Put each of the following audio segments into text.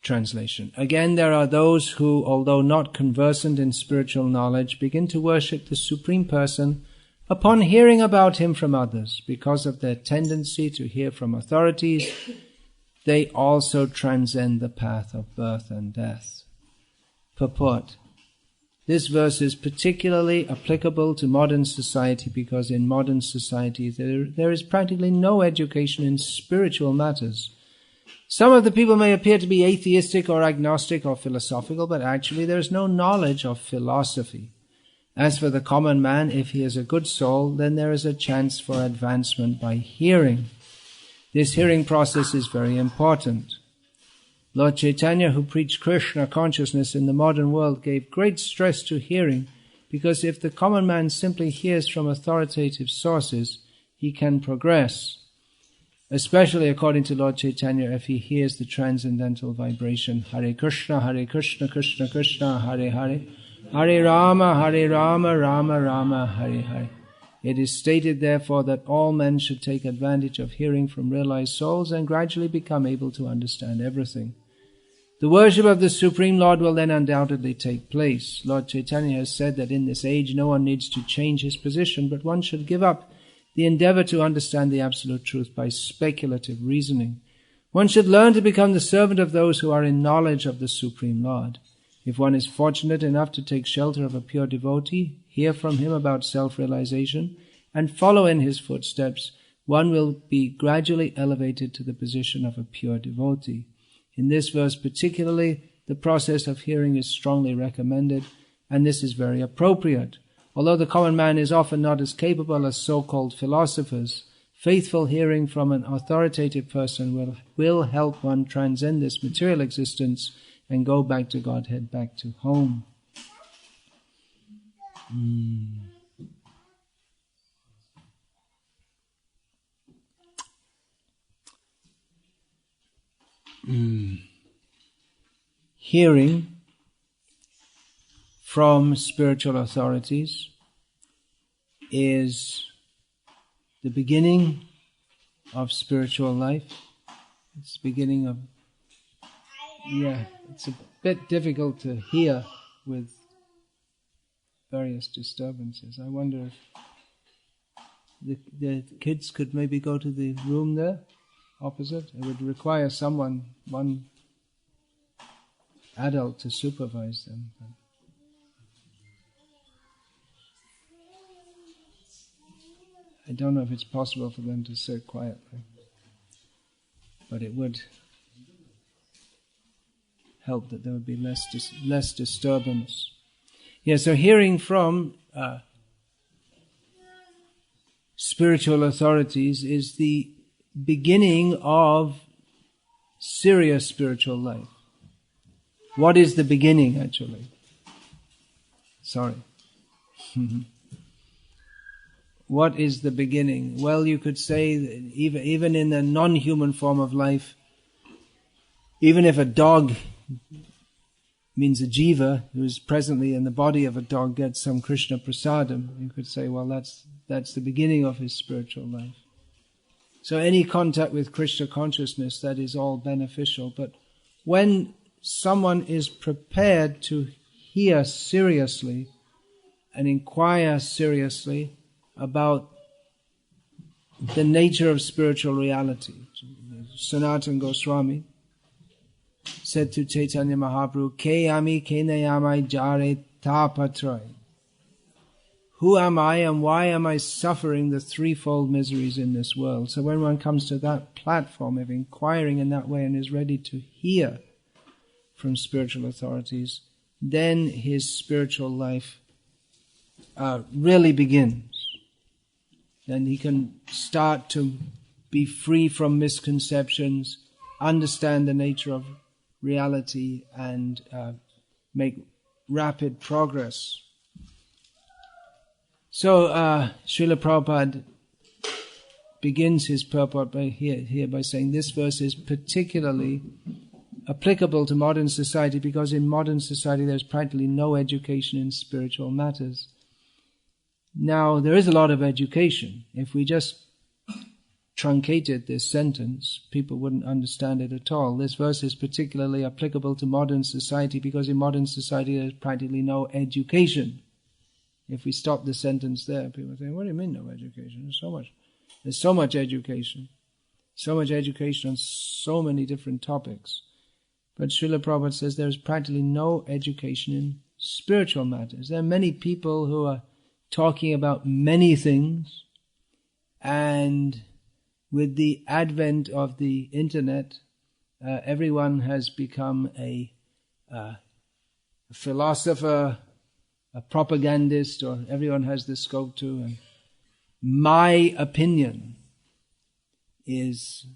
translation. Again, there are those who, although not conversant in spiritual knowledge, begin to worship the Supreme Person upon hearing about him from others. Because of their tendency to hear from authorities, they also transcend the path of birth and death. Purport. This verse is particularly applicable to modern society because in modern society there is practically no education in spiritual matters. Some of the people may appear to be atheistic or agnostic or philosophical, but actually there is no knowledge of philosophy. As for the common man, if he is a good soul, then there is a chance for advancement by hearing. This hearing process is very important. Lord Chaitanya, who preached Krishna consciousness in the modern world, gave great stress to hearing, because if the common man simply hears from authoritative sources, he can progress. Especially according to Lord Chaitanya, if he hears the transcendental vibration, Hare Krishna, Krishna Krishna, Hare Hare, Hare Rama, Rama Rama, Hare Hare. It is stated, therefore, that all men should take advantage of hearing from realized souls and gradually become able to understand everything. The worship of the Supreme Lord will then undoubtedly take place. Lord Chaitanya has said that in this age no one needs to change his position, but one should give up the endeavor to understand the absolute truth by speculative reasoning. One should learn to become the servant of those who are in knowledge of the Supreme Lord. If one is fortunate enough to take shelter of a pure devotee, hear from him about self-realization, and follow in his footsteps, one will be gradually elevated to the position of a pure devotee. In this verse particularly, the process of hearing is strongly recommended, and this is very appropriate. Although the common man is often not as capable as so-called philosophers, faithful hearing from an authoritative person will help one transcend this material existence and go back to Godhead, back to home. Hearing from spiritual authorities is the beginning of spiritual life. It's the beginning of, it's a bit difficult to hear with various disturbances. I wonder if the kids could maybe go to the room there, opposite. It would require one adult to supervise them. I don't know if it's possible for them to sit quietly, but it would help that there would be less disturbance. So hearing from spiritual authorities is the beginning of serious spiritual life. What is the beginning, actually? Sorry. What is the beginning? Well, you could say that even in the non-human form of life, even if a dog, means a jiva who is presently in the body of a dog, gets some Krishna prasadam, you could say, well, that's the beginning of his spiritual life. So any contact with Krishna consciousness, that is all beneficial. But when someone is prepared to hear seriously and inquire seriously about the nature of spiritual reality, Sanatana Goswami said to Chaitanya Mahaprabhu, Ke ami ke nayamai jare tapatrai. Who am I and why am I suffering the threefold miseries in this world? So when one comes to that platform of inquiring in that way and is ready to hear from spiritual authorities, then his spiritual life really begins. Then he can start to be free from misconceptions, understand the nature of reality, and make rapid progress. So Srila Prabhupada begins his purport by saying this verse is particularly applicable to modern society because in modern society there's practically no education in spiritual matters. Now, there is a lot of education. If we just truncated this sentence, people wouldn't understand it at all. This verse is particularly applicable to modern society because in modern society there's practically no education. If we stop the sentence there, people say, what do you mean no education? There's so much education. So much education on so many different topics. But Srila Prabhupada says there's practically no education in spiritual matters. There are many people who are talking about many things, and with the advent of the internet, everyone has become a philosopher, a propagandist, or everyone has the scope to. And my opinion is,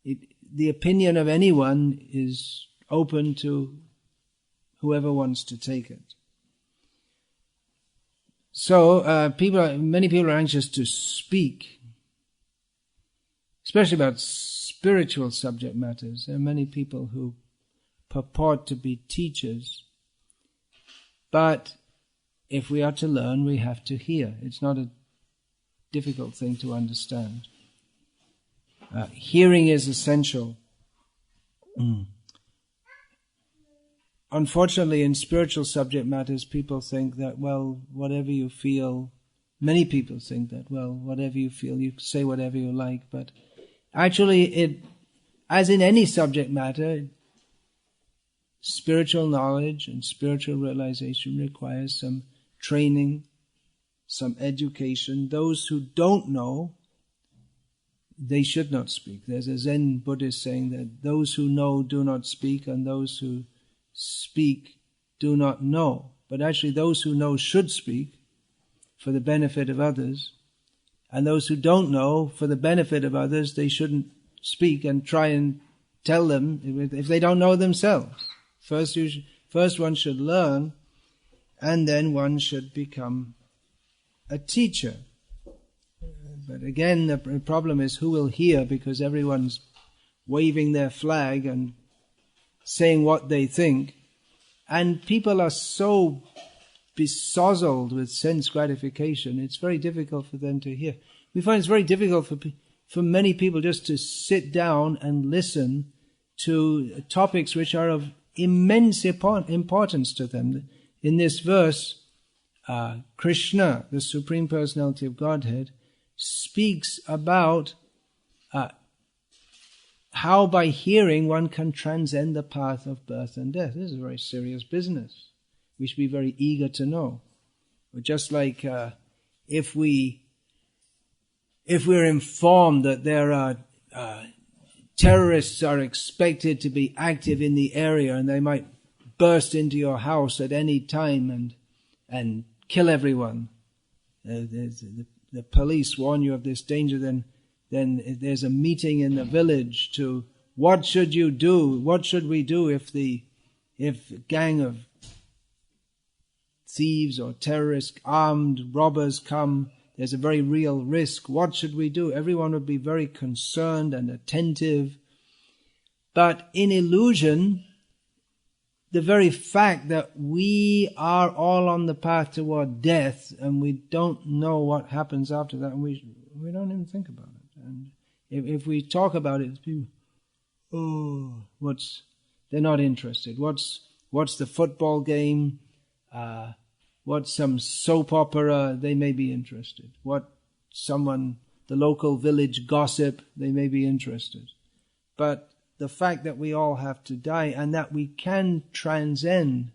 the opinion of anyone is open to whoever wants to take it. So many people are anxious to speak, especially about spiritual subject matters. There are many people who purport to be teachers, but if we are to learn, we have to hear. It's not a difficult thing to understand. Hearing is essential. Unfortunately, in spiritual subject matters, people think that, well, whatever you feel, many people think that, well, whatever you feel, you say whatever you like, but actually, as in any subject matter, spiritual knowledge and spiritual realization requires some training, some education. Those who don't know, they should not speak. There's a Zen Buddhist saying that those who know do not speak, and those who speak do not know. But actually those who know should speak for the benefit of others, and those who don't know, for the benefit of others, they shouldn't speak and try and tell them if they don't know themselves. First one should learn, and then one should become a teacher. But again, the problem is who will hear, because everyone's waving their flag and saying what they think. And people are so besozzled with sense gratification, it's very difficult for them to hear. We find it's very difficult for many people just to sit down and listen to topics which are of immense importance to them. In this verse, Krishna, the Supreme Personality of Godhead, speaks about how by hearing one can transcend the path of birth and death. This is a very serious business. We should be very eager to know. But just like if we're informed that there are terrorists are expected to be active in the area and they might burst into your house at any time and kill everyone, the police warn you of this danger, then there's a meeting in the village to what should you do? What should we do if a gang of thieves or terrorists, armed robbers come? There's a very real risk. What should we do? Everyone would be very concerned and attentive. But in illusion, the very fact that we are all on the path toward death and we don't know what happens after that, and we don't even think about it. And if we talk about it, people, they're not interested. What's the football game? What's some soap opera? They may be interested. The local village gossip? They may be interested. But the fact that we all have to die and that we can transcend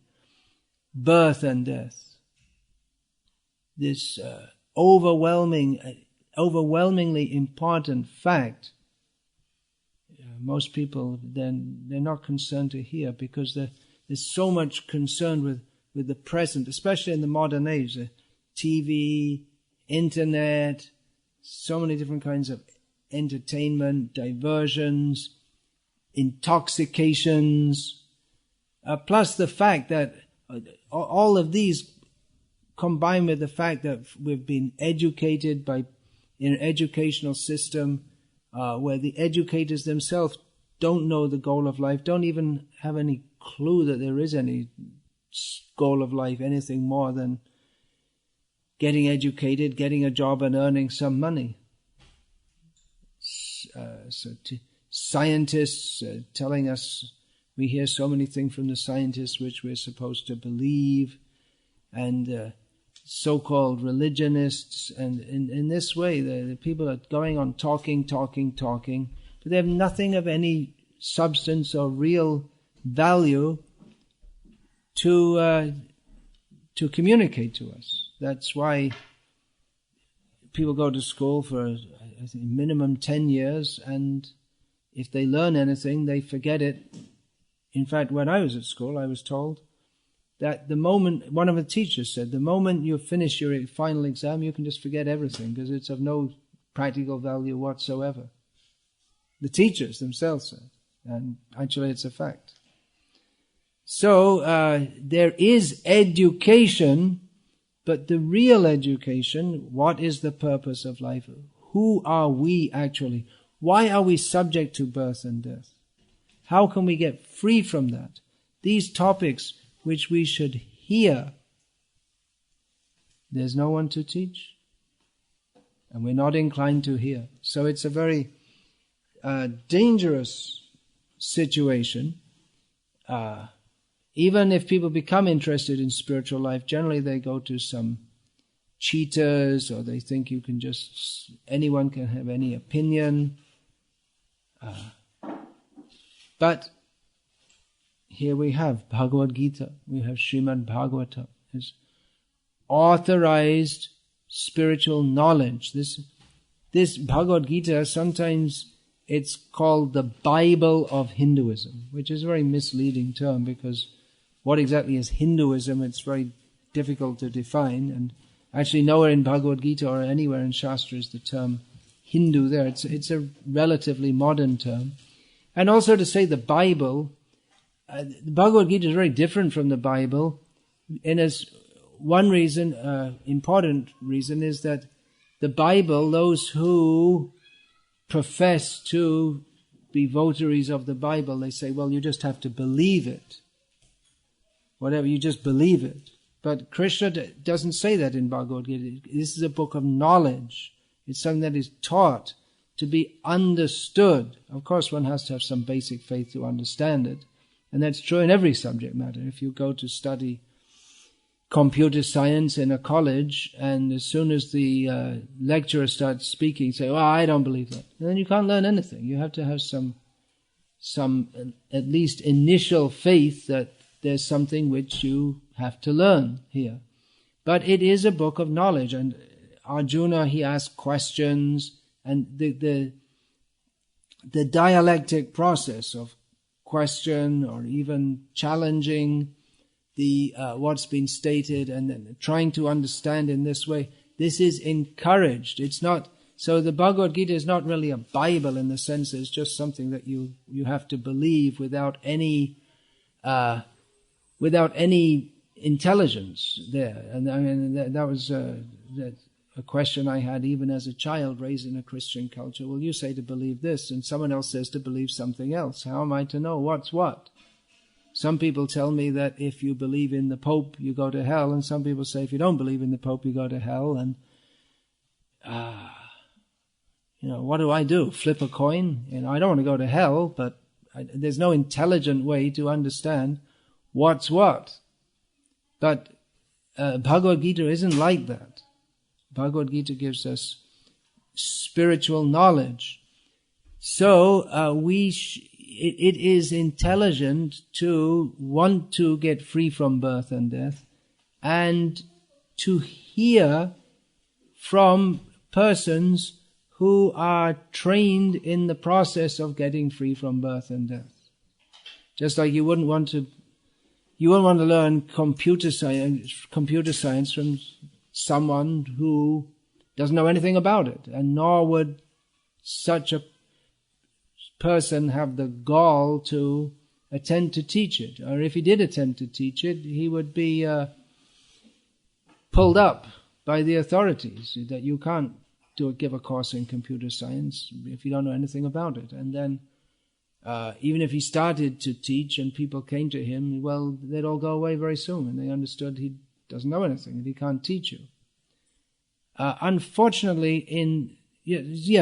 birth and death, this overwhelmingly important fact, most people they're not concerned to hear, because there's so much concern with the present, especially in the modern age, TV, internet, so many different kinds of entertainment, diversions, intoxications, plus the fact that all of these combined with the fact that we've been educated in an educational system where the educators themselves don't know the goal of life, don't even have any clue that there is any goal of life, anything more than getting educated, getting a job and earning some money. scientists telling us, we hear so many things from the scientists which we're supposed to believe, and so-called religionists, and in this way the people are going on talking, but they have nothing of any substance or real value to communicate to us. That's why people go to school for, I think, minimum 10 years, and if they learn anything, they forget it. In fact, when I was at school, I was told that the moment, one of the teachers said, the moment you finish your final exam, you can just forget everything because it's of no practical value whatsoever. The teachers themselves said, and actually it's a fact. So there is education, but the real education, what is the purpose of life? Who are we actually? Why are we subject to birth and death? How can we get free from that? These topics which we should hear, there's no one to teach, and we're not inclined to hear. So it's a very dangerous situation. Even if people become interested in spiritual life, generally they go to some cheaters, or they think anyone can have any opinion. But here we have Bhagavad-gita, we have Srimad Bhagavatam, it's authorized spiritual knowledge. This Bhagavad-gita, sometimes it's called the Bible of Hinduism, which is a very misleading term, because what exactly is Hinduism? It's very difficult to define, and actually nowhere in Bhagavad-gita or anywhere in Shastra is the term Hindu there. It's a relatively modern term. And also to say the Bible, the Bhagavad-gita is very different from the Bible, and as one reason, important reason, is that the Bible, those who profess to be votaries of the Bible, they say, well, you just have to believe it. Whatever, you just believe it. But Krishna doesn't say that in Bhagavad-gita. This is a book of knowledge. It's something that is taught to be understood. Of course, one has to have some basic faith to understand it. And that's true in every subject matter. If you go to study computer science in a college, and as soon as the lecturer starts speaking, say, "Oh, I don't believe that," and then you can't learn anything. You have to have some at least initial faith that there's something which you have to learn here. But it is a book of knowledge, and Arjuna, he asked questions, and the dialectic process of question or even challenging the what's been stated and then trying to understand in this way, this is encouraged. It's not, so the Bhagavad-gita is not really a Bible in the sense it's just something that you have to believe without any intelligence there. And I mean, that was a question I had even as a child raised in a Christian culture. Well, you say to believe this, and someone else says to believe something else. How am I to know what's what? Some people tell me that if you believe in the Pope, you go to hell, and some people say if you don't believe in the Pope, you go to hell. And what do I do? Flip a coin? I don't want to go to hell, but there's no intelligent way to understand what's what. But Bhagavad-gita isn't like that. Bhagavad-gita gives us spiritual knowledge. So it is intelligent to want to get free from birth and death, and to hear from persons who are trained in the process of getting free from birth and death. Just like you wouldn't want to learn computer science from someone who doesn't know anything about it, and nor would such a person have the gall to attempt to teach it. Or if he did attempt to teach it, he would be pulled up by the authorities, that you can't give a course in computer science if you don't know anything about it. And then even if he started to teach and people came to him, well, they'd all go away very soon, and they understood he doesn't know anything and he can't teach you. Unfortunately,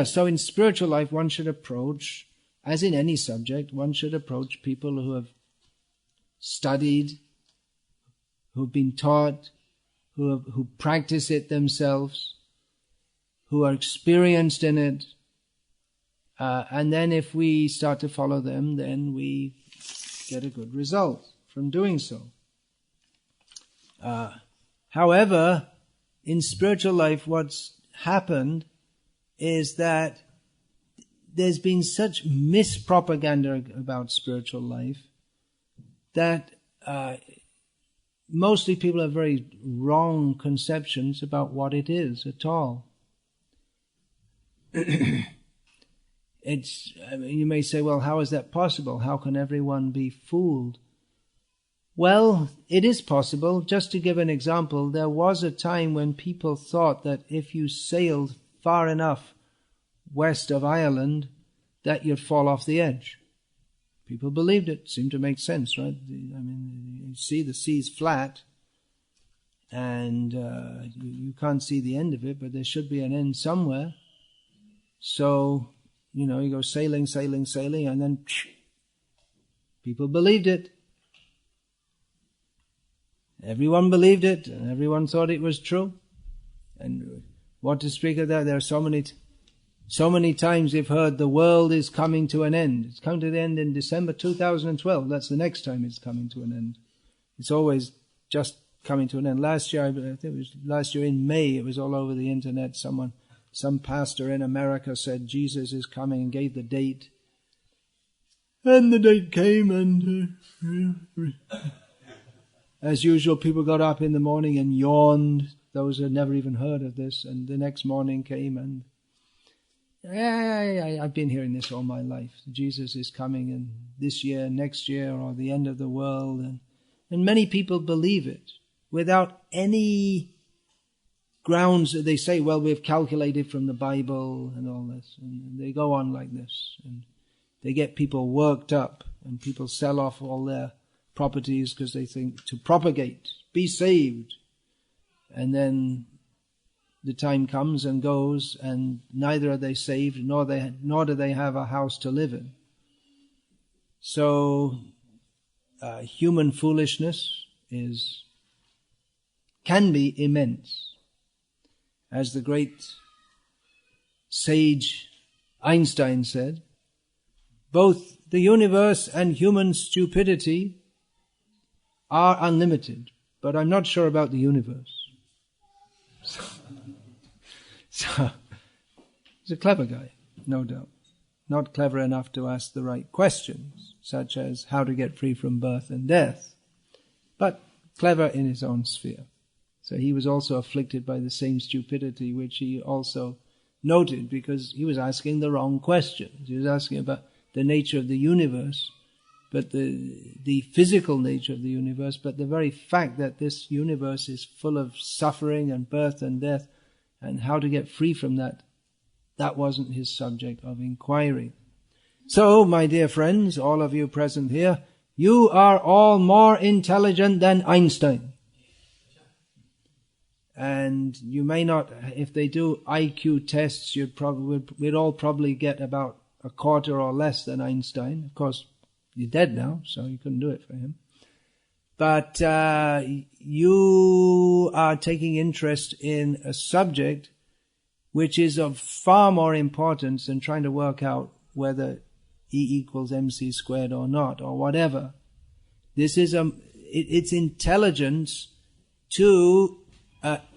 So in spiritual life, one should approach, as in any subject, one should approach people who have studied, who've been taught, who practice it themselves, who are experienced in it. And then if we start to follow them, then we get a good result from doing so. However, in spiritual life, what's happened is that there's been such mispropaganda about spiritual life that mostly people have very wrong conceptions about what it is at all. You may say, well, how is that possible? How can everyone be fooled? Well, it is possible. Just to give an example, there was a time when people thought that if you sailed far enough west of Ireland, that you'd fall off the edge. People believed it. Seemed to make sense, right? You see the sea's flat, and you can't see the end of it, but there should be an end somewhere. So, you go sailing, and then people believed it. Everyone believed it, and everyone thought it was true. And what to speak of that? There are so many times you've heard the world is coming to an end. It's come to the end in December 2012. That's the next time it's coming to an end. It's always just coming to an end. Last year, I think it was last year in May, it was all over the internet. Some pastor in America said Jesus is coming and gave the date. And the date came, and as usual, people got up in the morning and yawned. Those who had never even heard of this. And the next morning came, and I've been hearing this all my life. Jesus is coming in this year, next year, or the end of the world. And many people believe it without any grounds. They say, well, we've calculated from the Bible and all this. And they go on like this. And they get people worked up, and people sell off all their properties because they think to propagate, be saved. And then the time comes and goes, and neither are they saved, nor do they have a house to live in. So human foolishness can be immense. As the great sage Einstein said, both the universe and human stupidity are unlimited, but I'm not sure about the universe. So he's a clever guy, no doubt. Not clever enough to ask the right questions, such as how to get free from birth and death, but clever in his own sphere. So he was also afflicted by the same stupidity, which he also noted, because he was asking the wrong questions. He was asking about the nature of the universe, but the physical nature of the universe, but the very fact that this universe is full of suffering and birth and death, and how to get free from that wasn't his subject of inquiry. So, my dear friends, all of you present here, you are all more intelligent than Einstein. And you may not, if they do IQ tests, we'd all probably get about a quarter or less than Einstein. Of course, you're dead now, so you couldn't do it for him. But you are taking interest in a subject which is of far more importance than trying to work out whether E equals mc squared or not, or whatever. This is it's intelligence to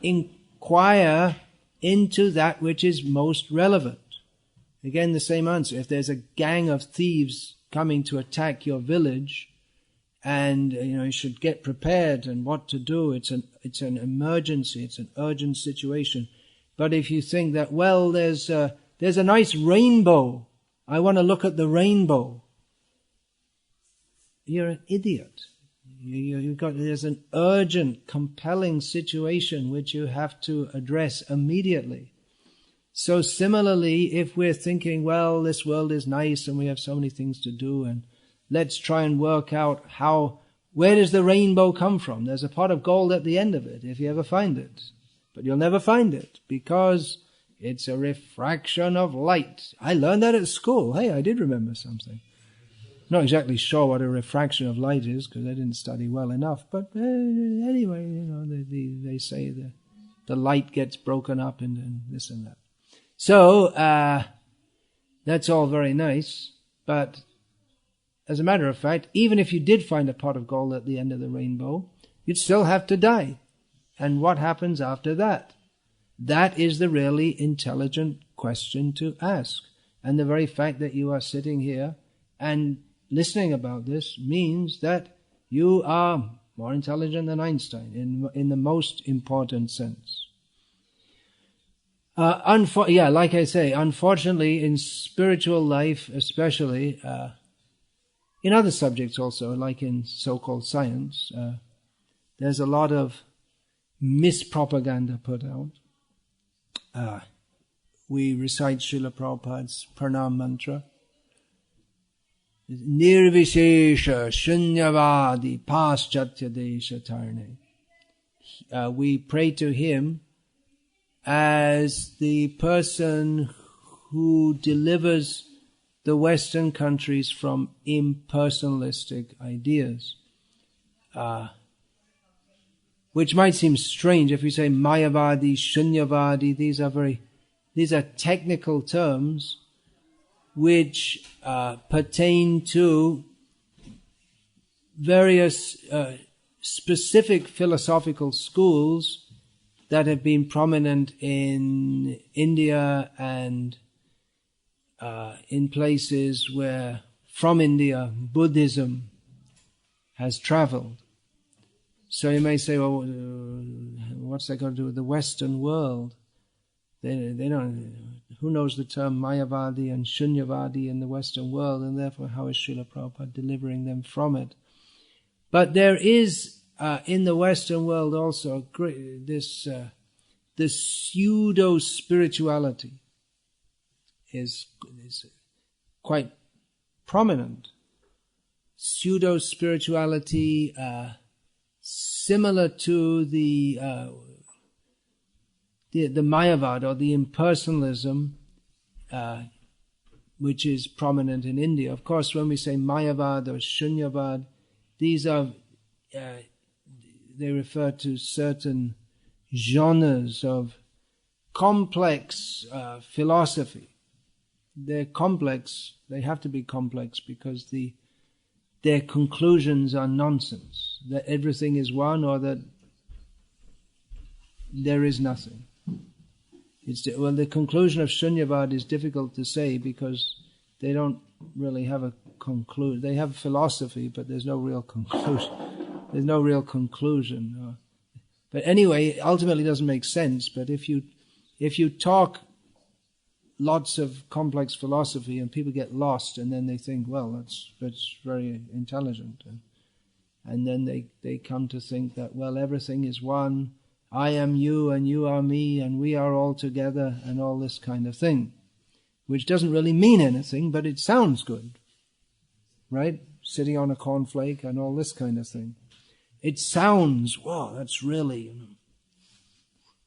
inquire into that which is most relevant. Again, the same answer. If there's a gang of thieves coming to attack your village, and you should get prepared and what to do. It's an emergency. It's an urgent situation. But if you think that, well, there's a nice rainbow, I want to look at the rainbow, you're an idiot. There's an urgent, compelling situation which you have to address immediately. So similarly, if we're thinking, well, this world is nice and we have so many things to do, and let's try and work out where does the rainbow come from? There's a pot of gold at the end of it, if you ever find it. But you'll never find it, because It's a refraction of light. I learned that at school. Hey, I did remember something. Not exactly sure what a refraction of light is because I didn't study well enough. But anyway, they say the light gets broken up and this and that. So that's all very nice. But as a matter of fact, even if you did find a pot of gold at the end of the rainbow, you'd still have to die. And what happens after that? That is the really intelligent question to ask. And the very fact that you are sitting here and listening about this means that you are more intelligent than Einstein in the most important sense. Like I say, unfortunately in spiritual life especially, in other subjects also, like in so-called science, there's a lot of mispropaganda put out. We recite Srila Prabhupada's Pranam mantra. Nirvishesha Shunyavadi Paschatya Desha Tarne. We pray to him as the person who delivers the Western countries from impersonalistic ideas. Which might seem strange if we say Mayavadi, Shunyavadi. These are technical terms which pertain to various specific philosophical schools that have been prominent in India and in places where, from India, Buddhism has traveled. So you may say, well, what's that got to do with the Western world? They don't. Who knows the term Mayavadi and Shunyavadi in the Western world, and therefore how is Srila Prabhupada delivering them from it? But there is in the Western world also this pseudo spirituality is quite prominent. Pseudo spirituality, similar to the Mayavad or the impersonalism, which is prominent in India. Of course, when we say Mayavad or Shunyavad, these are they refer to certain genres of complex philosophy. They're complex. They have to be complex because their conclusions are nonsense. That everything is one, or that there is nothing. The conclusion of Shunyavad is difficult to say because they don't really have a conclusion. They have philosophy, but there's no real conclusion. There's no real conclusion. But anyway, ultimately it doesn't make sense. But if you talk lots of complex philosophy and people get lost, and then they think, well, that's very intelligent, and then they come to think that, well, everything is one. I am you and you are me and we are all together and all this kind of thing, which doesn't really mean anything, but it sounds good, right? Sitting on a cornflake and all this kind of thing. It sounds, wow, that's really,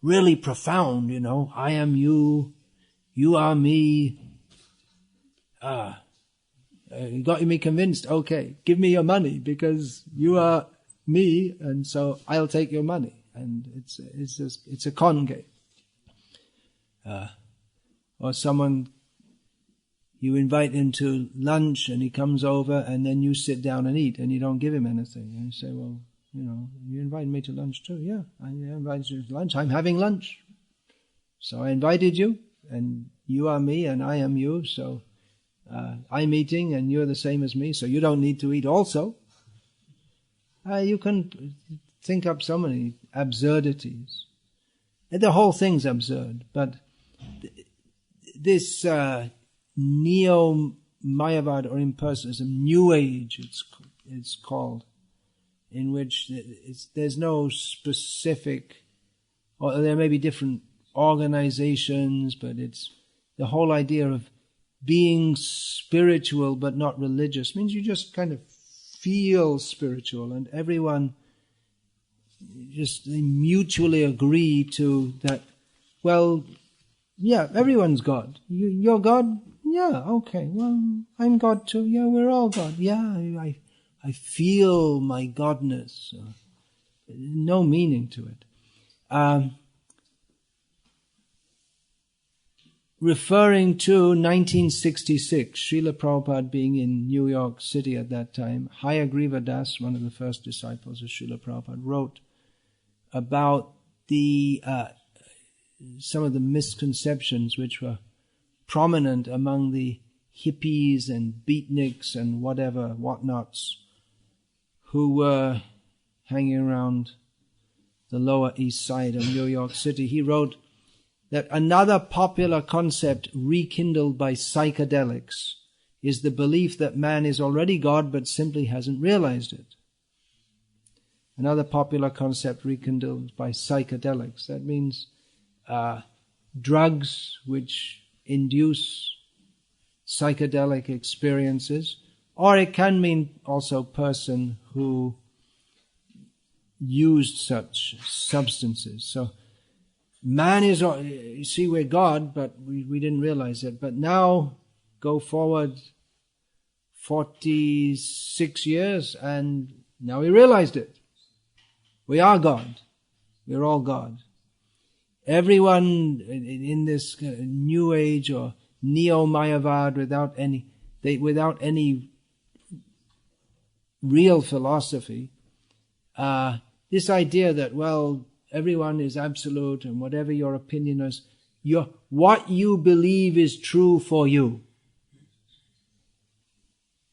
really profound, I am you, you are me. You got me convinced. Okay, give me your money because you are me, and so I'll take your money. And it's a con game. Or someone, you invite him to lunch and he comes over and then you sit down and eat and you don't give him anything. And you say, well, you invited me to lunch too. Yeah, I invited you to lunch. I'm having lunch. So I invited you, and you are me and I am you. So I'm eating and you're the same as me. So you don't need to eat also. You can think up so many absurdities. The whole thing's absurd, but this neo-Mayavad or impersonalism, New Age it's called, in which there's no specific, or there may be different organizations, but it's the whole idea of being spiritual but not religious. Means you just kind of feel spiritual, and everyone they mutually agree to that, well, yeah, everyone's God. You're God? Yeah, okay. Well, I'm God too. Yeah, we're all God. Yeah, I feel my godness. No meaning to it. Referring to 1966, Srila Prabhupada being in New York City at that time, Hayagriva Das, one of the first disciples of Srila Prabhupada, wrote about some of the misconceptions which were prominent among the hippies and beatniks and whatnots who were hanging around the Lower East Side of New York City. He wrote that another popular concept rekindled by psychedelics is the belief that man is already God but simply hasn't realized it. Another popular concept rekindled by psychedelics. That means drugs which induce psychedelic experiences, or it can mean also person who used such substances. So man is, you see, we're God, but we didn't realize it. But now, go forward 46 years, and now we realized it. We are God. We're all God. Everyone in this New Age or Neo-Mayavad without any real philosophy, this idea that, well, everyone is absolute and whatever your opinion is, what you believe is true for you.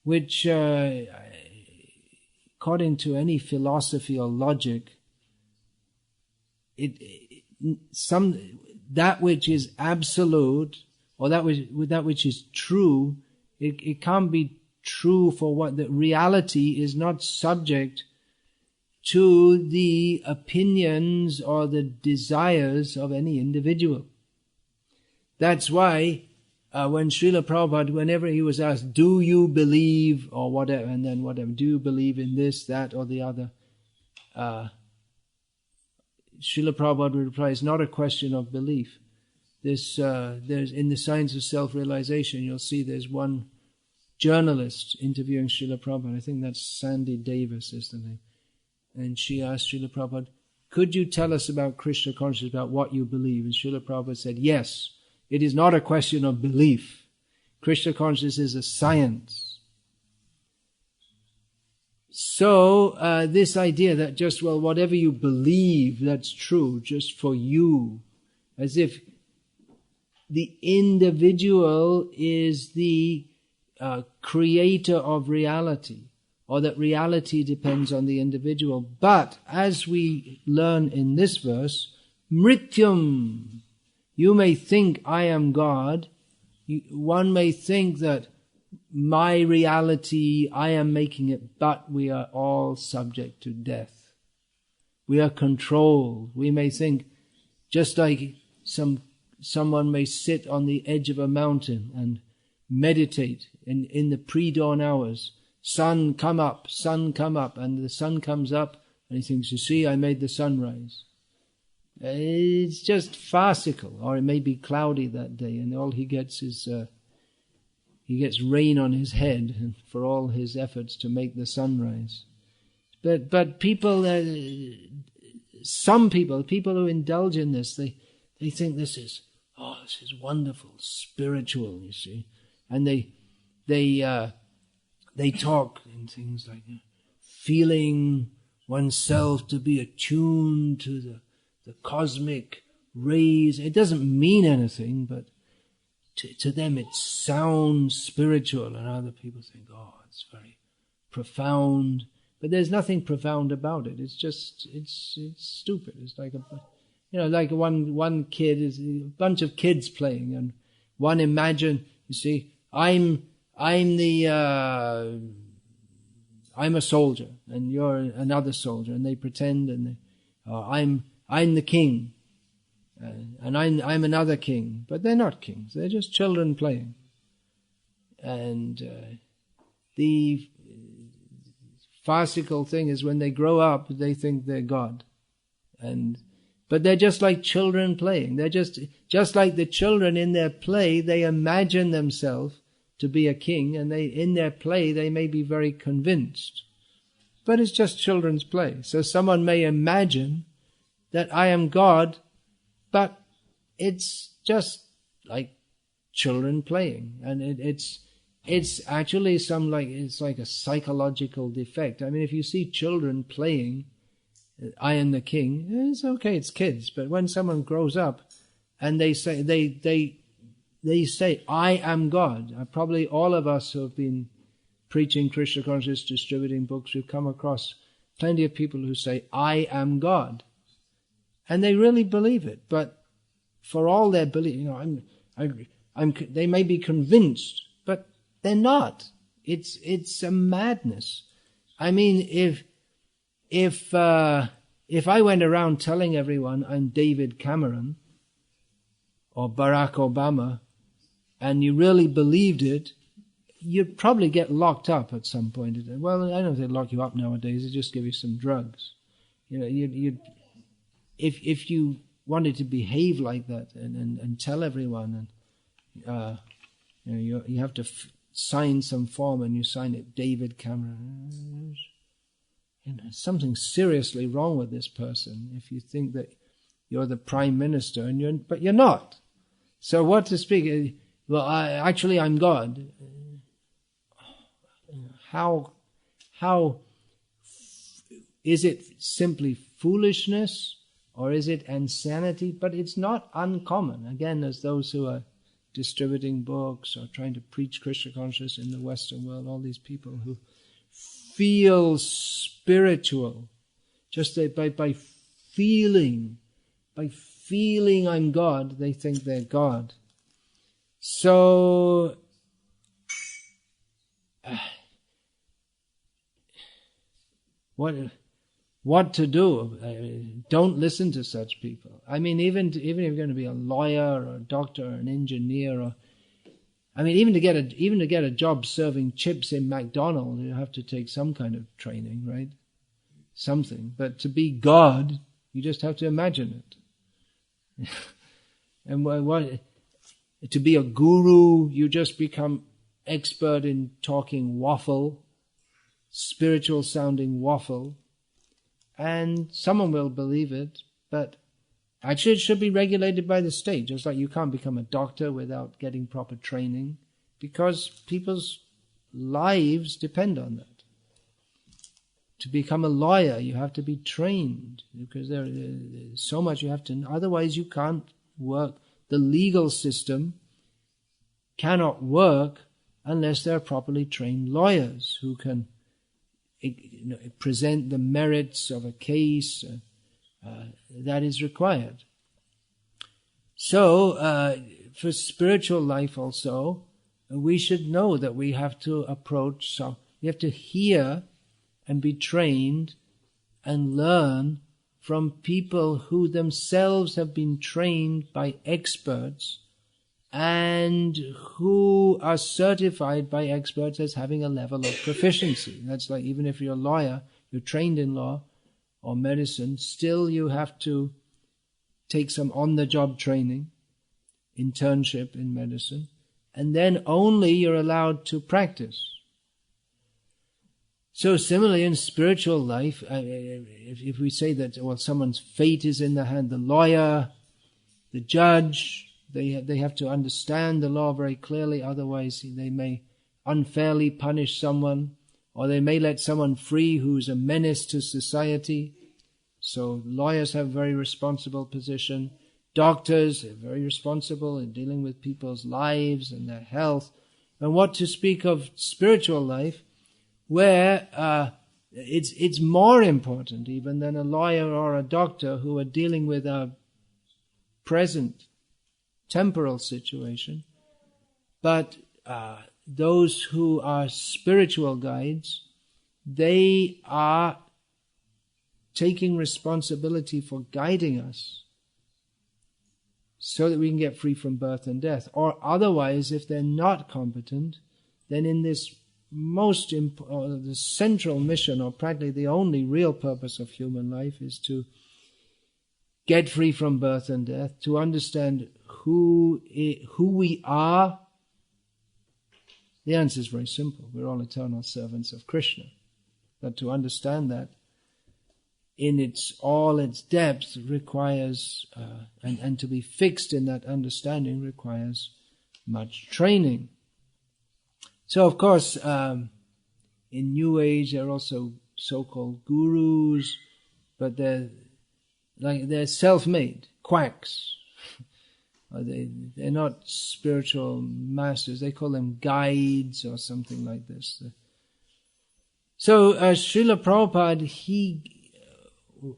Which, according to any philosophy or logic, that which is absolute or that which is true, it can't be true for what the reality is not subject to the opinions or the desires of any individual. That's why when Srila Prabhupada, whenever he was asked, do you believe, or whatever, and then whatever, do you believe in this, that, or the other, Srila Prabhupada would reply, it's not a question of belief. There's in the Science of Self-Realization, you'll see there's one journalist interviewing Srila Prabhupada. I think that's Sandy Davis is the name. And she asked Srila Prabhupada, could you tell us about Krishna consciousness, about what you believe? And Srila Prabhupada said, yes, it is not a question of belief. Krishna consciousness is a science. So this idea that just, well, whatever you believe, that's true, just for you, as if the individual is the creator of reality, or that reality depends on the individual. But as we learn in this verse, mrityum, you may think I am God. One may think that my reality, I am making it, but we are all subject to death. We are controlled. We may think, just like someone may sit on the edge of a mountain and meditate in the pre-dawn hours. Sun come up, and the sun comes up, and he thinks, you see, I made the sun rise. It's just farcical, or it may be cloudy that day, and all he gets is he gets rain on his head for all his efforts to make the sun rise. But people, some people who indulge in this, they think this is wonderful, spiritual, you see, and they talk in things like feeling oneself to be attuned to the cosmic rays. It doesn't mean anything, but to them it sounds spiritual, and other people think, oh, it's very profound. But there's nothing profound about it. It's just, it's stupid. It's like like one kid, is a bunch of kids playing, and one imagine, you see, I'm a soldier, and you're another soldier, and they pretend, and I'm the king, and I'm another king, but they're not kings. They're just children playing. And the farcical thing is when they grow up, they think they're God, and But they're just like children playing. They're just like the children in their play, they imagine themselves to be a king, and in their play they may be very convinced. But it's just children's play. So someone may imagine that I am God, but it's just like children playing. And it's actually it's like a psychological defect. I mean, if you see children playing I am the king, it's okay, it's kids. But when someone grows up and they say I am God, probably all of us who have been preaching Krishna consciousness, distributing books, we've come across plenty of people who say I am God, and they really believe it. But for all their belief, they may be convinced, but they're not. It's a madness. I mean, if I went around telling everyone I'm David Cameron or Barack Obama, and you really believed it, you'd probably get locked up at some point. Well, I don't think they lock you up nowadays. They just give you some drugs. If you wanted to behave like that and tell everyone, and you have to sign some form, and you sign it David Cameron. Something seriously wrong with this person if you think that you're the prime minister, but you're not. So what to speak? Well, I'm God. How is it simply foolishness, or is it insanity? But it's not uncommon. Again, as those who are distributing books or trying to preach Krishna consciousness in the Western world, all these people who feel spiritual, just by feeling I'm God, they think they're God. So what to do? Don't listen to such people. I mean, even if you're going to be a lawyer or a doctor or an engineer, even to get a job serving chips in McDonald's, you have to take some kind of training, right? Something. But to be God, you just have to imagine it. And to be a guru, you just become expert in talking waffle, spiritual sounding waffle, and someone will believe it, but actually it should be regulated by the state, just like you can't become a doctor without getting proper training, because people's lives depend on that. To become a lawyer, you have to be trained, because there's so much you have to know. Otherwise you can't work. The legal system cannot work unless there are properly trained lawyers who can present the merits of a case that is required. So, for spiritual life also, we should know that we have to approach, so we have to hear and be trained and learn from people who themselves have been trained by experts and who are certified by experts as having a level of proficiency. That's like, even if you're a lawyer, you're trained in law or medicine, still you have to take some on-the-job training, internship in medicine, and then only you're allowed to practice. So similarly in spiritual life, if we say that, well, someone's fate is in the hand, the lawyer, the judge, they have to understand the law very clearly, otherwise they may unfairly punish someone, or they may let someone free who's a menace to society. So lawyers have a very responsible position. Doctors are very responsible in dealing with people's lives and their health. And what to speak of spiritual life, where it's more important even than a lawyer or a doctor who are dealing with our present temporal situation. But those who are spiritual guides, they are taking responsibility for guiding us so that we can get free from birth and death. Or otherwise, if they're not competent, then in this the central mission, or practically the only real purpose of human life, is to get free from birth and death, to understand who we are? The answer is very simple. We're all eternal servants of Krishna. But to understand that in all its depth requires, and to be fixed in that understanding requires much training. So of course, in New Age there are also so-called gurus, but they're self-made quacks. They're not spiritual masters. They call them guides or something like this. So Srila Prabhupada,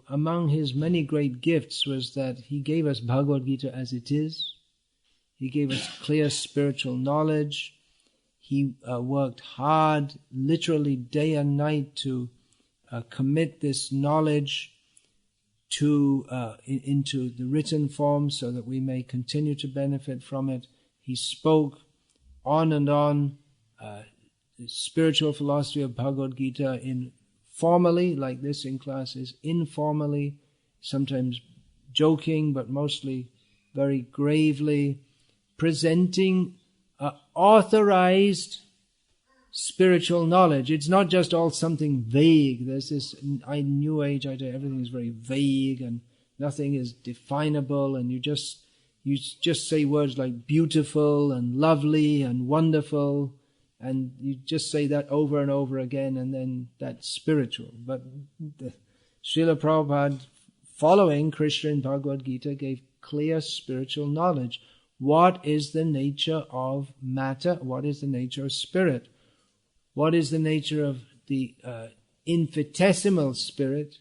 among his many great gifts was that he gave us Bhagavad-gita as it is. He gave us clear spiritual knowledge. He worked hard, literally day and night, to commit this knowledge into the written form so that we may continue to benefit from it. He spoke on and on the spiritual philosophy of Bhagavad-gita formally, like this in classes, informally, sometimes joking, but mostly very gravely, presenting authorized spiritual knowledge. It's not just all something vague. There's this New Age idea, everything is very vague and nothing is definable, and you just say words like beautiful and lovely and wonderful, and you just say that over and over again, and then that's spiritual. But Srila Prabhupada, following Krishna in Bhagavad-gita, gave clear spiritual knowledge. What is the nature of matter? What is the nature of spirit? What is the nature of the infinitesimal spirit,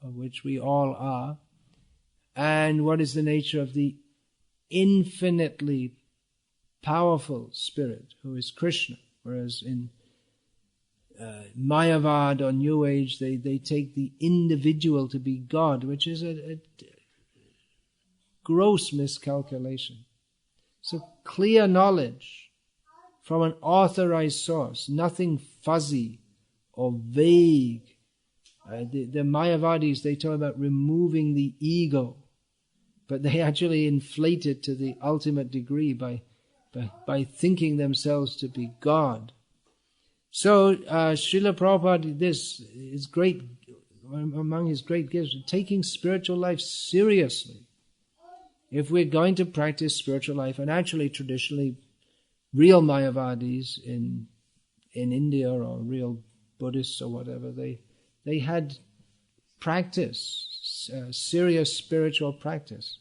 of which we all are? And what is the nature of the infinitely powerful spirit, who is Krishna? Whereas in Mayavad or New Age, they take the individual to be God, which is a gross miscalculation. So clear knowledge from an authorized source, nothing fuzzy or vague. The Mayavadis, they talk about removing the ego, but they actually inflate it to the ultimate degree by thinking themselves to be God. So Srila Prabhupada, this is great, among his great gifts, taking spiritual life seriously. If we're going to practice spiritual life, and actually traditionally real Mayavadis in India or real Buddhists or whatever, they had practice, serious spiritual practice.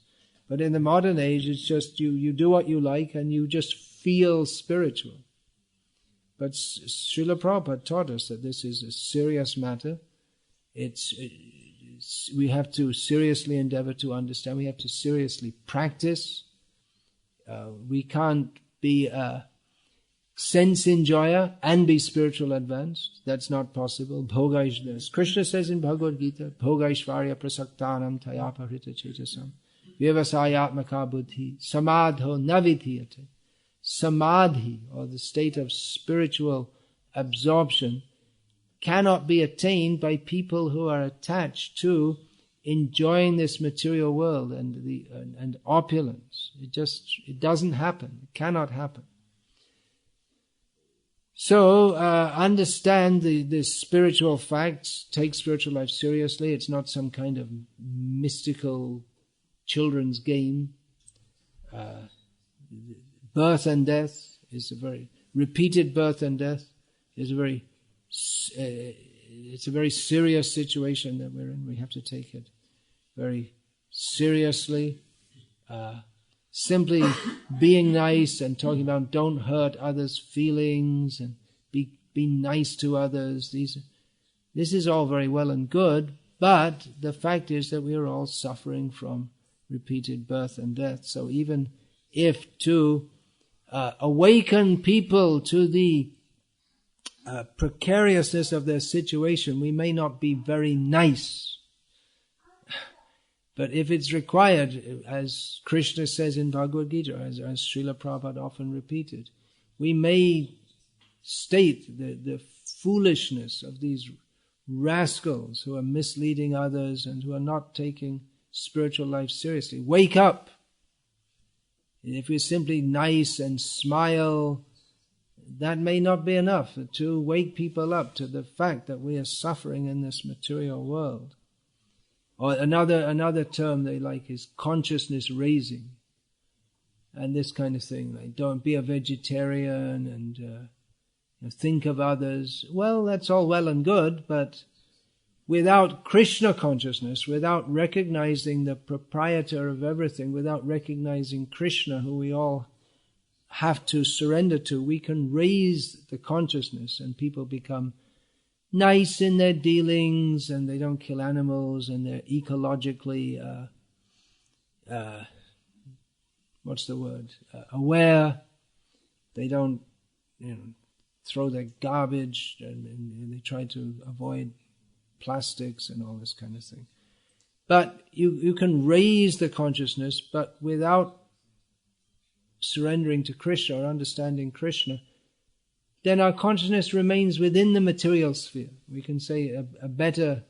But in the modern age, it's just you do what you like and you just feel spiritual. But Srila Prabhupada taught us that this is a serious matter. We have to seriously endeavor to understand. We have to seriously practice. We can't be a sense enjoyer and be spiritual advanced. That's not possible. As Krishna says in Bhagavad-gita, Bhogaishvarya prasaktanam tayaparita chetasam vyavasayatmaka buddhi samadho navidhiyate. Samadhi, or the state of spiritual absorption, cannot be attained by people who are attached to enjoying this material world and opulence. It doesn't happen. It cannot happen. So understand the spiritual facts. Take spiritual life seriously. It's not some kind of mystical children's game. Birth and death is repeated birth and death is it's a very serious situation that we're in. We have to take it very seriously. Simply being nice and talking about don't hurt others' feelings and be nice to others. This is all very well and good, but the fact is that we are all suffering from repeated birth and death. So even if to awaken people to the precariousness of their situation, we may not be very nice. But if it's required, as Krishna says in Bhagavad-gita, as Srila Prabhupada often repeated, we may state the foolishness of these rascals who are misleading others and who are not taking spiritual life seriously. Wake up! If we're simply nice and smile, that may not be enough to wake people up to the fact that we are suffering in this material world. Or another term they like is consciousness raising, and this kind of thing. Like, don't be a vegetarian and think of others. Well, that's all well and good, but without Krishna consciousness, without recognizing the proprietor of everything, without recognizing Krishna, who we all have to surrender to, we can raise the consciousness and people become nice in their dealings and they don't kill animals and they're ecologically, aware. They don't, throw their garbage and they try to avoid plastics and all this kind of thing. But you can raise the consciousness, but without surrendering to Krishna or understanding Krishna, then our consciousness remains within the material sphere. We can say a better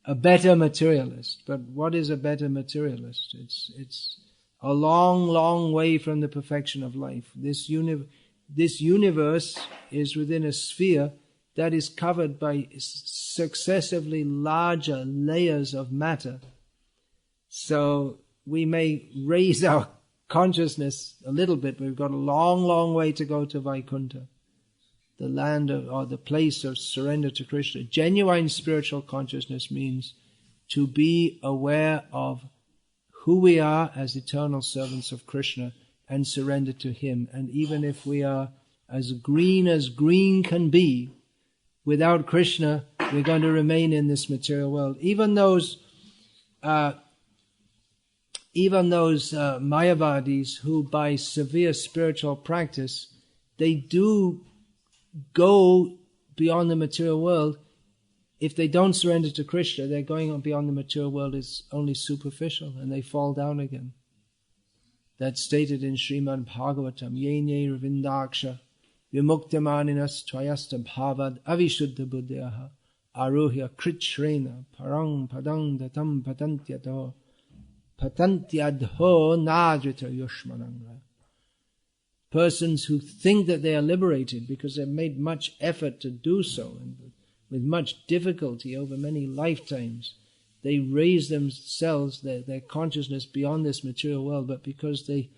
materialist. But what is a better materialist? It's a long, long way from the perfection of life. This universe is within a sphere that is covered by successively larger layers of matter. So we may raise our consciousness a little bit, but we've got a long, long way to go to Vaikuntha, the land or the place of surrender to Krishna. Genuine spiritual consciousness means to be aware of who we are as eternal servants of Krishna and surrender to Him. And even if we are as green can be, without Krishna, we're going to remain in this material world. Even those Mayavadis who by severe spiritual practice, they do go beyond the material world. If they don't surrender to Krishna, they're going on beyond the material world is only superficial and they fall down again. That's stated in Srimad Bhagavatam. Yenye ravindaksha vimuktamaninas tvayasta bhavad avishuddha buddhyaha aruhya kritshrena parang padang datam patantyadho nadrita yushmananga. Persons who think that they are liberated because they've made much effort to do so, and with much difficulty over many lifetimes, they raise themselves, their consciousness beyond this material world, but because they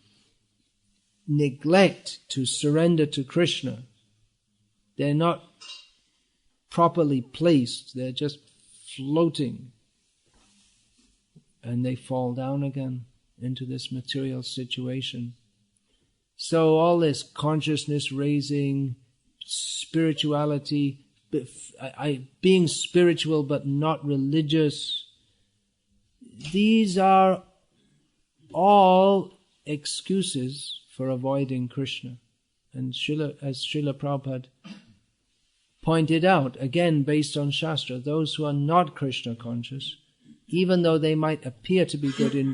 neglect to surrender to Krishna, they're not properly placed, they're just floating, and they fall down again into this material situation. So all this consciousness raising, spirituality, being spiritual but not religious, these are all excuses for avoiding Krishna. And as Srila Prabhupada pointed out, again based on Shastra, those who are not Krishna conscious, even though they might appear to be good in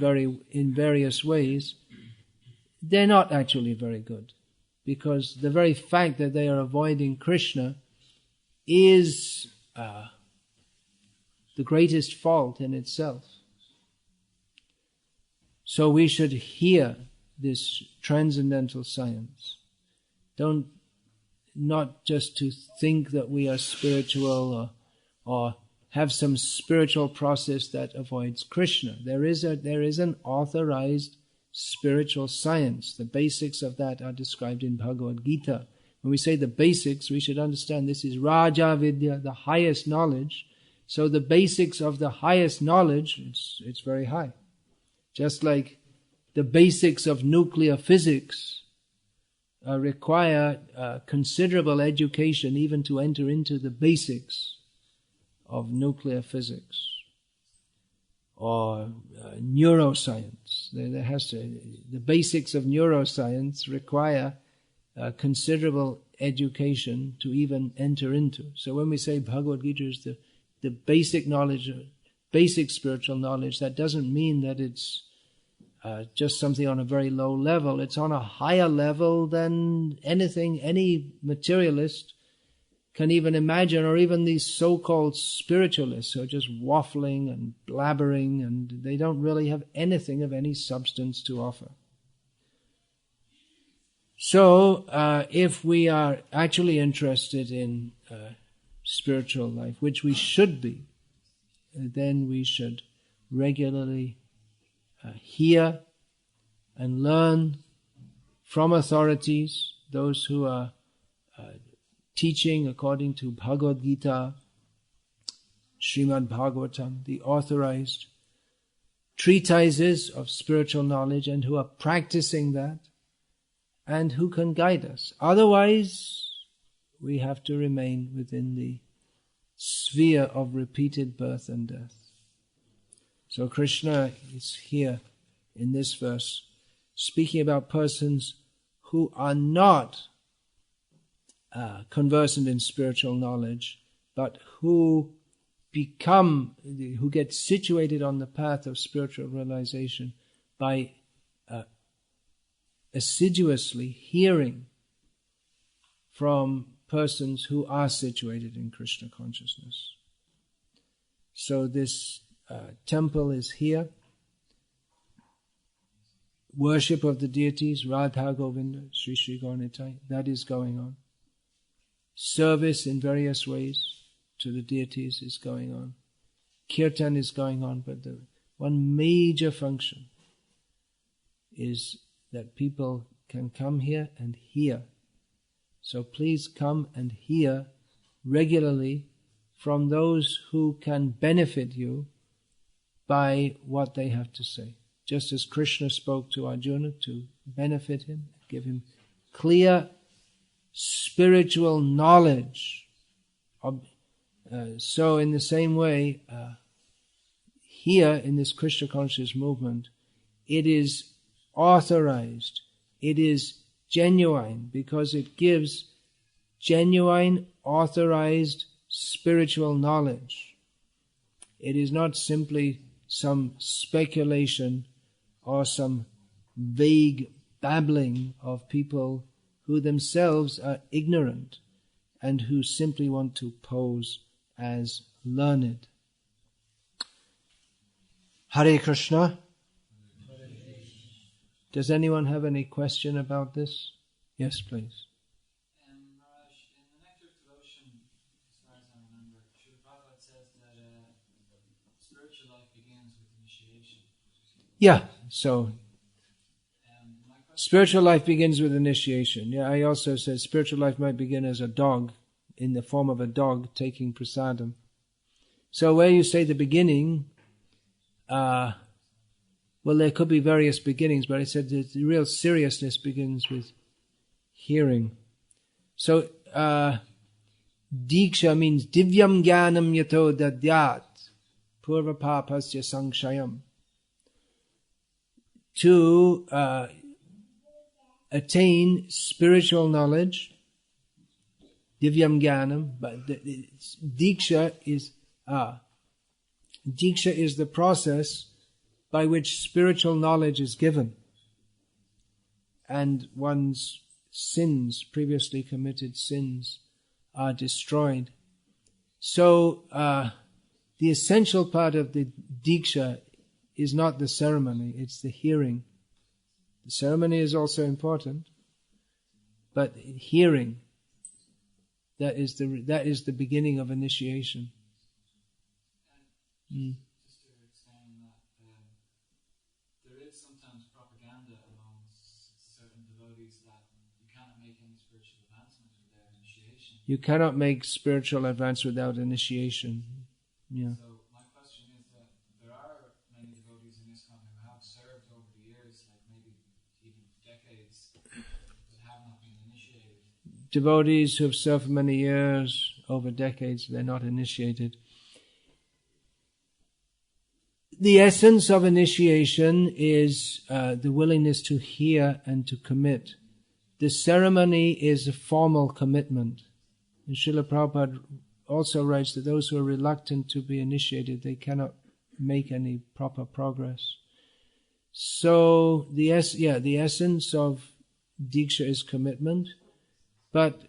various ways, they're not actually very good. Because the very fact that they are avoiding Krishna is the greatest fault in itself. So we should hear this transcendental science. Not just to think that we are spiritual or have some spiritual process that avoids Krishna. There is an authorized spiritual science. The basics of that are described in Bhagavad-gita. When we say the basics, we should understand this is Raja Vidya, the highest knowledge. So the basics of the highest knowledge, it's very high. Just like the basics of nuclear physics require considerable education even to enter into the basics of nuclear physics or neuroscience. The basics of neuroscience require considerable education to even enter into. So when we say Bhagavad-gita is the basic knowledge, basic spiritual knowledge, that doesn't mean that it's just something on a very low level. It's on a higher level than anything any materialist can even imagine, or even these so-called spiritualists who are just waffling and blabbering, and they don't really have anything of any substance to offer. So, if we are actually interested in spiritual life, which we should be, then we should regularly hear and learn from authorities, those who are teaching according to Bhagavad-gita, Srimad Bhagavatam, the authorized treatises of spiritual knowledge, and who are practicing that, and who can guide us. Otherwise, we have to remain within the sphere of repeated birth and death. So Krishna is here in this verse speaking about persons who are not conversant in spiritual knowledge, but who get situated on the path of spiritual realization by assiduously hearing from persons who are situated in Krishna consciousness. So this temple is here. Worship of the deities, Radha Govinda, Sri Sri Gauranitai, that is going on. Service in various ways to the deities is going on. Kirtan is going on, but the one major function is that people can come here and hear. So please come and hear regularly from those who can benefit you by what they have to say. Just as Krishna spoke to Arjuna to benefit him, give him clear spiritual knowledge. So in the same way, here in this Krishna conscious movement, it is authorized, it is genuine, because it gives genuine, authorized spiritual knowledge. It is not simply some speculation or some vague babbling of people who themselves are ignorant and who simply want to pose as learned. Hare Krishna. Does anyone have any question about this? Yes, please. Maharaj, in the Nectar of Devotion, as far as I remember, Srila Prabhupada says that spiritual life begins with initiation. Yeah, so spiritual life begins with initiation. Yeah, I also said spiritual life might begin as a dog, in the form of a dog taking prasadam. So where you say the beginning, well, there could be various beginnings, but I said that the real seriousness begins with hearing. So, Diksha means Divyam Jnanam Yato Dadyat Purva Papasya Sankshayam. To attain spiritual knowledge, Divyam Jnanam, but Diksha is the process by which spiritual knowledge is given, and one's sins, previously committed sins, are destroyed. So the essential part of the Diksha is not the ceremony, it's the hearing. The ceremony is also important, but hearing, that is the beginning of initiation. Just to explain that, there is sometimes propaganda among certain devotees that you cannot make any spiritual advancement without initiation. You cannot make spiritual advance without initiation. Yeah. So my question is that there are many devotees in ISKCON who have served over the years, like maybe even decades, but have not been initiated. Devotees who have served for many years, over decades, they're not initiated. The essence of initiation is the willingness to hear and to commit. The ceremony is a formal commitment. And Srila Prabhupada also writes that those who are reluctant to be initiated, they cannot make any proper progress. So the essence of Diksha is commitment, but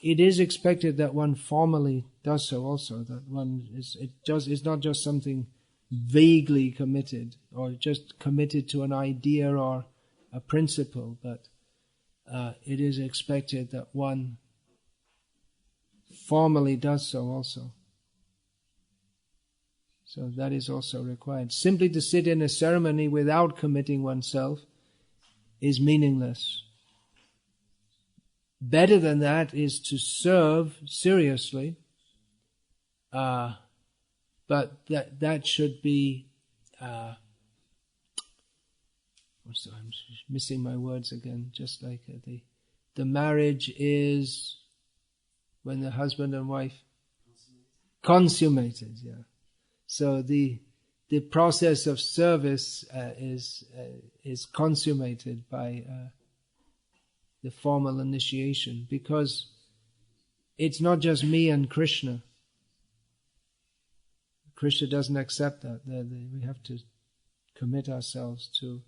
it is expected that one formally does so also, that one it's not just something vaguely committed or just committed to an idea or a principle, but it is expected that one formally does so also. So that is also required. Simply to sit in a ceremony without committing oneself is meaningless. Better than that is to serve seriously, but that should be. I'm missing my words again. Just like the marriage is when the husband and wife consummated. Yeah. So the process of service is consummated by the formal initiation, because it's not just me and Krishna. Krishna doesn't accept that. We have to commit ourselves to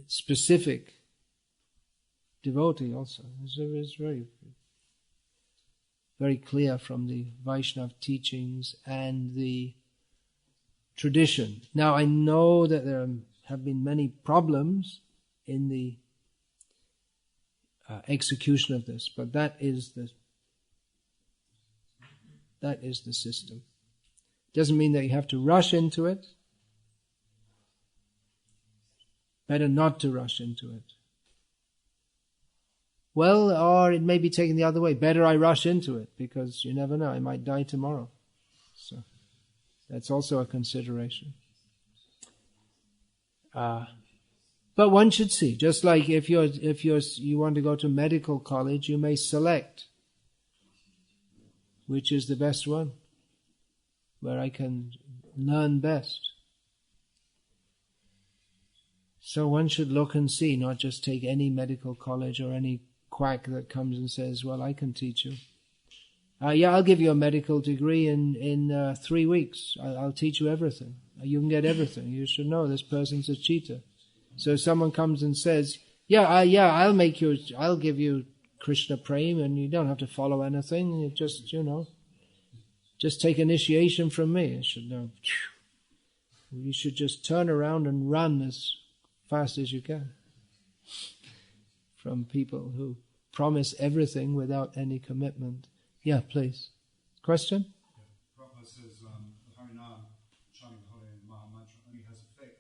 specific devotee also. It's very, very clear from the Vaishnava teachings and the tradition. Now I know that there have been many problems in the execution of this, but that is the system. Doesn't mean that you have to rush into it. Better not to rush into it. Well, or it may be taken the other way. Better I rush into it, because you never know, I might die tomorrow. So that's also a consideration. But one should see, just like if you want to go to medical college, you may select which is the best one, where I can learn best. So one should look and see, not just take any medical college or any quack that comes and says, well, I can teach you. I'll give you a medical degree in 3 weeks. I'll teach you everything. You can get everything. You should know this person's a cheater. So if someone comes and says, I'll give you Krishna Prem and you don't have to follow anything. You just take initiation from me. You should know. You should just turn around and run as fast as you can from people who promise everything without any commitment. Yeah, please. Question? Prabhupada says the Harinam, chanting the Holy Name Maha Mantra, only has effect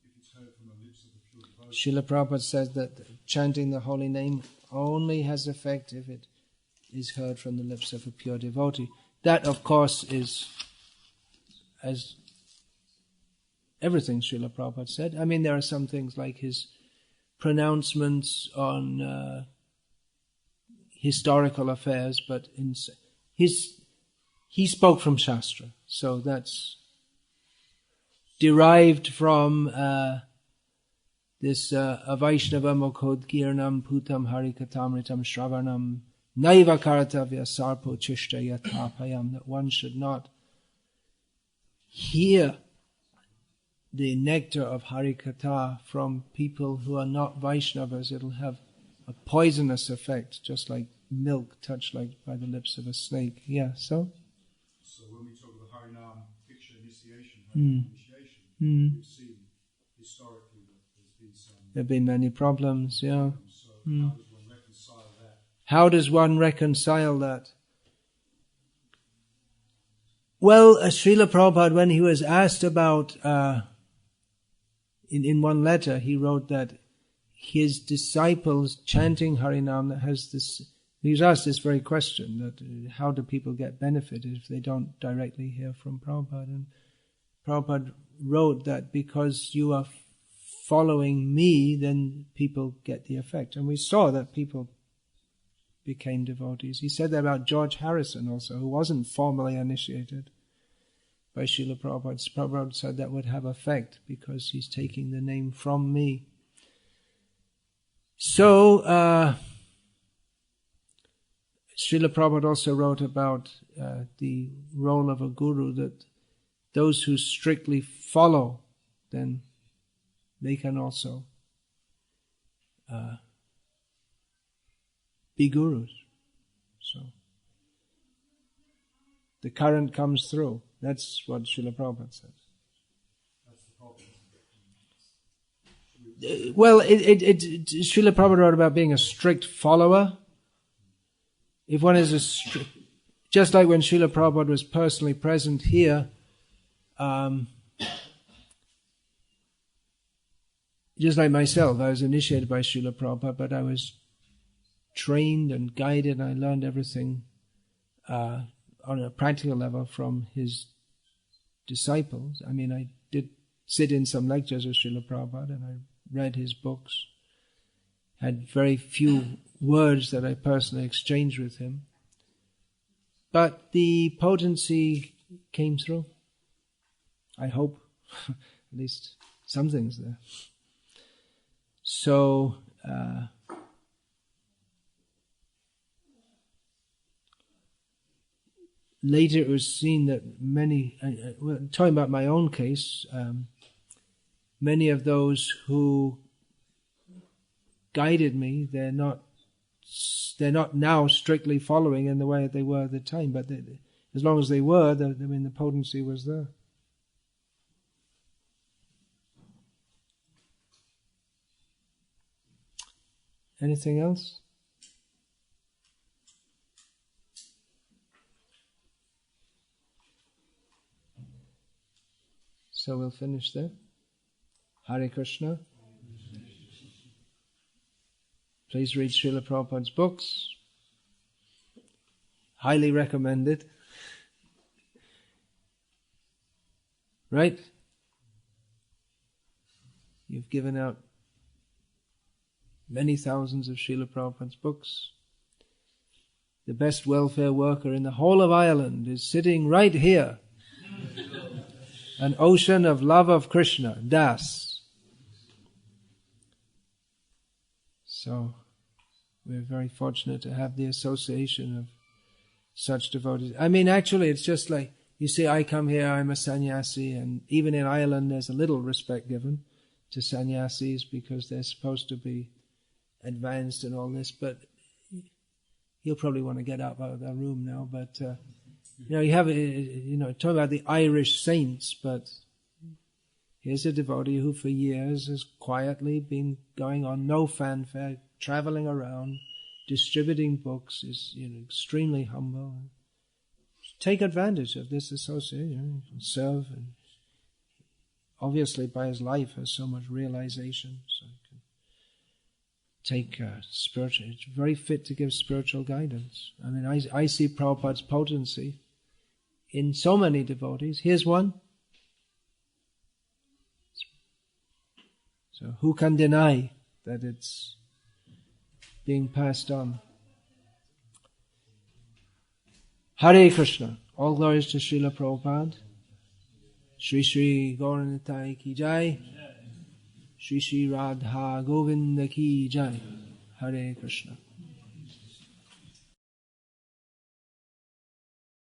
if it's heard from the lips of the pure devotee. Srila Prabhupada says that chanting the holy name only has effect if it is heard from the lips of a pure devotee. That, of course, is as everything Srila Prabhupada said. I mean, there are some things like his pronouncements on historical affairs, but he spoke from Shastra, so that's derived from this Avaishnava Mukhodgirnam Putam Harikatamritam Shravanam Naiva Karatavya Sarpo Chishta Yatapayam, that one should not hear the nectar of Harikatha from people who are not Vaishnavas. It'll have a poisonous effect, just like milk touched by the lips of a snake. Yeah, so? So when we talk of the Harinam picture initiation, we've seen historically that there's been some... There have been many problems, yeah. So how does one reconcile that? How does one reconcile that? Well, Srila Prabhupada, when he was asked about... In one letter, he wrote that his disciples chanting Harinam, that has this... He was asked this very question, that how do people get benefited if they don't directly hear from Prabhupada? And Prabhupada wrote that because you are following me, then people get the effect. And we saw that people became devotees. He said that about George Harrison also, who wasn't formally initiated by Srila Prabhupada. Prabhupada said that would have effect because he's taking the name from me. So, Srila Prabhupada also wrote about the role of a guru, that those who strictly follow, then they can also be gurus. So the current comes through. That's what Srila Prabhupada says. Well, Srila Prabhupada wrote about being a strict follower. If one is just like when Srila Prabhupada was personally present here, just like myself, I was initiated by Srila Prabhupada, but I was trained and guided, and I learned everything on a practical level from his disciples. I mean, I did sit in some lectures with Srila Prabhupada, and I read his books, had very few words that I personally exchanged with him. But the potency came through. I hope. At least something's there. So, later it was seen that many, talking about my own case, many of those who guided me, they're not now strictly following in the way they were at the time, but as long as they were, the potency was there. Anything else? So we'll finish there. Hare Krishna. Please read Srila Prabhupada's books. Highly recommended. Right? You've given out many thousands of Srila Prabhupada's books. The best welfare worker in the whole of Ireland is sitting right here. An ocean of love of Krishna, Das. So, we're very fortunate to have the association of such devotees. I mean, actually, it's just like, you see, I come here, I'm a sannyasi, and even in Ireland there's a little respect given to sannyasis because they're supposed to be advanced and all this, but he'll probably want to get up out of that room now, but you have, talk about the Irish saints, but here's a devotee who for years has quietly been going on, no fanfare, traveling around, distributing books, is extremely humble. Take advantage of this association, serve, and obviously by his life has so much realization, so he can take spiritual, it's very fit to give spiritual guidance. I mean, I see Prabhupada's potency in so many devotees. Here's one. So who can deny that it's being passed on? Hare Krishna. All glories to Srila Prabhupada. Shri Shri Gauranitai ki jai. Shri Shri Radha Govinda ki jai. Hare Krishna.